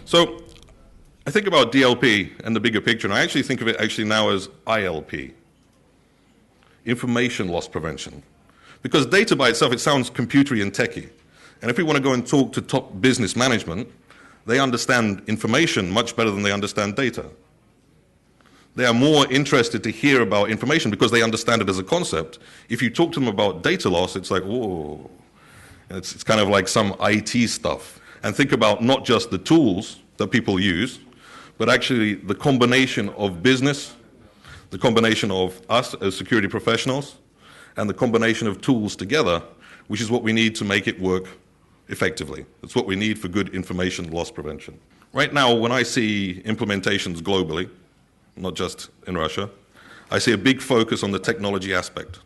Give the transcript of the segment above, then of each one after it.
So I think about DLP and the bigger picture, and I actually think of it actually now as ILP, information loss prevention. Because data by itself, it sounds computery and techy. And if we want to go and talk to top business management, they understand information much better than they understand data. They are more interested to hear about information because they understand it as a concept. If you talk to them about data loss, it's like, whoa. It's kind of like some IT stuff. And think about not just the tools that people use, but actually the combination of business, the combination of us as security professionals, and the combination of tools together, which is what we need to make it work effectively. It's what we need for good information loss prevention. Right now, when I see implementations globally, not just in Russia, I see a big focus on the technology aspect.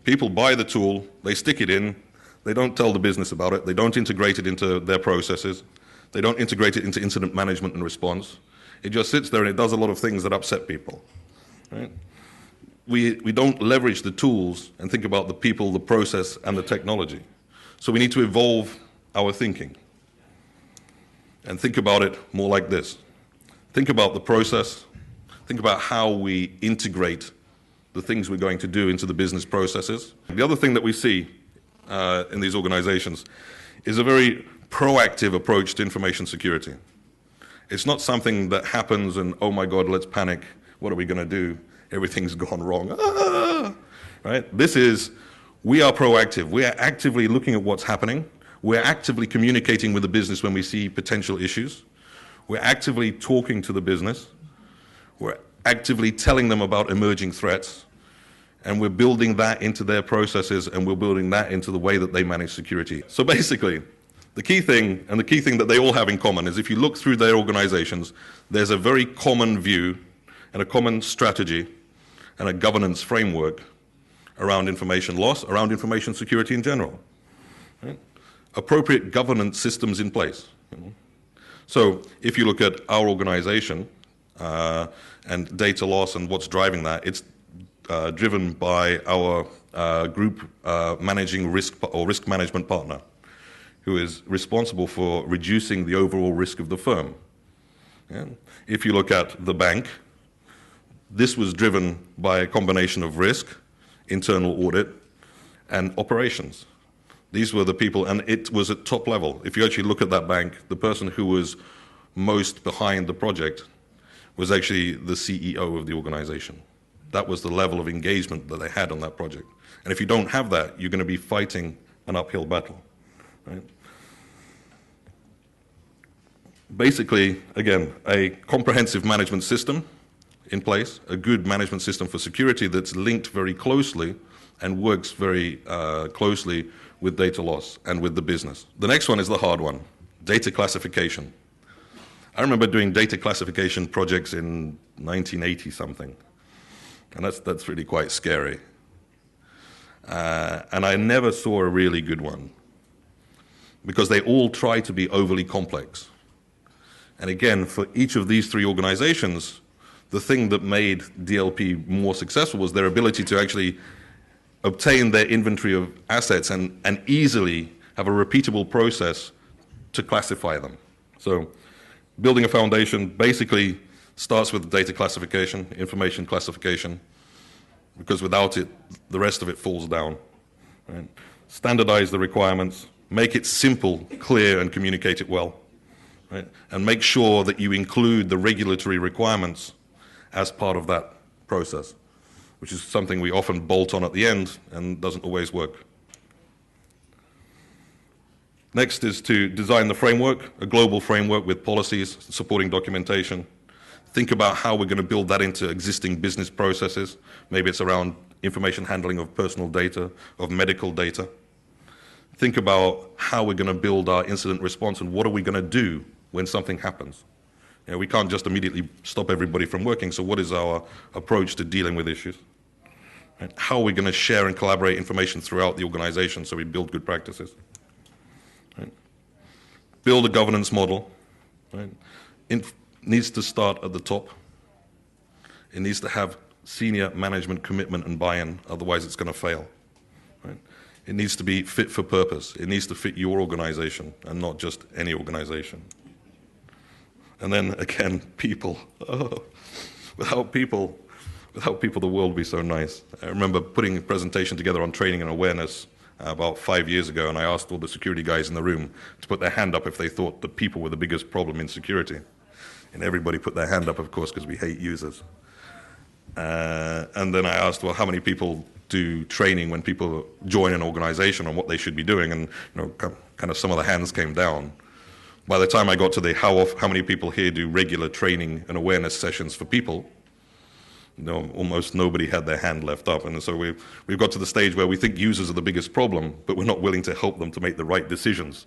People buy the tool, they stick it in, they don't tell the business about it, they don't integrate it into their processes, they don't integrate it into incident management and response. It just sits there and it does a lot of things that upset people. Right? We don't leverage the tools and think about the people, the process, and the technology. So we need to evolve our thinking and think about it more like this. Think about the process. Think about how we integrate the things we're going to do into the business processes. The other thing that we see in these organizations is a very proactive approach to information security. It's not something that happens and, oh my God, let's panic. What are we going to do? Everything's gone wrong. Ah! Right? This is, we are proactive. We are actively looking at what's happening. We're actively communicating with the business when we see potential issues. We're actively talking to the business. We're actively telling them about emerging threats. And we're building that into their processes, and we're building that into the way that they manage security. So basically, the key thing, and the key thing that they all have in common, is if you look through their organizations, there's a very common view and a common strategy and a governance framework around information loss, around information security in general. Right? Appropriate governance systems in place. So if you look at our organization and data loss and what's driving that, it's driven by our group managing risk or risk management partner, who is responsible for reducing the overall risk of the firm. Yeah? If you look at the bank, this was driven by a combination of risk, internal audit, and operations. These were the people, and it was at top level. If you actually look at that bank, the person who was most behind the project was actually the CEO of the organization. That was the level of engagement that they had on that project. And if you don't have that, you're going to be fighting an uphill battle. Right? Basically, again, a comprehensive management system in place, a good management system for security that's linked very closely and works very closely with data loss and with the business. The next one is the hard one, data classification. I remember doing data classification projects in 1980 something, and that's really quite scary. And I never saw a really good one because they all try to be overly complex. And again, for each of these three organizations, the thing that made DLP more successful was their ability to actually obtain their inventory of assets and easily have a repeatable process to classify them. So building a foundation basically starts with data classification, information classification, because without it, the rest of it falls down. Right? Standardize the requirements, make it simple, clear, and communicate it well. Right? And make sure that you include the regulatory requirements as part of that process, which is something we often bolt on at the end and doesn't always work. Next is to design the framework, a global framework with policies, supporting documentation. Think about how we're going to build that into existing business processes. Maybe it's around information handling of personal data, of medical data. Think about how we're going to build our incident response and what are we going to do when something happens. You know, we can't just immediately stop everybody from working, so what is our approach to dealing with issues? Right? How are we going to share and collaborate information throughout the organization so we build good practices? Right? Build a governance model. Right? It needs to start at the top. It needs to have senior management commitment and buy-in, otherwise it's going to fail. Right? It needs to be fit for purpose. It needs to fit your organization and not just any organization. And then again, people. Oh, without people, the world would be so nice. I remember putting a presentation together on training and awareness about 5 years ago, and I asked all the security guys in the room to put their hand up if they thought that people were the biggest problem in security. And everybody put their hand up, of course, because we hate users. And then I asked, well, how many people do training when people join an organization on what they should be doing? And kind of some of the hands came down. By the time I got to the how many people here do regular training and awareness sessions for people, almost nobody had their hand left up. And so we've got to the stage where we think users are the biggest problem, but we're not willing to help them to make the right decisions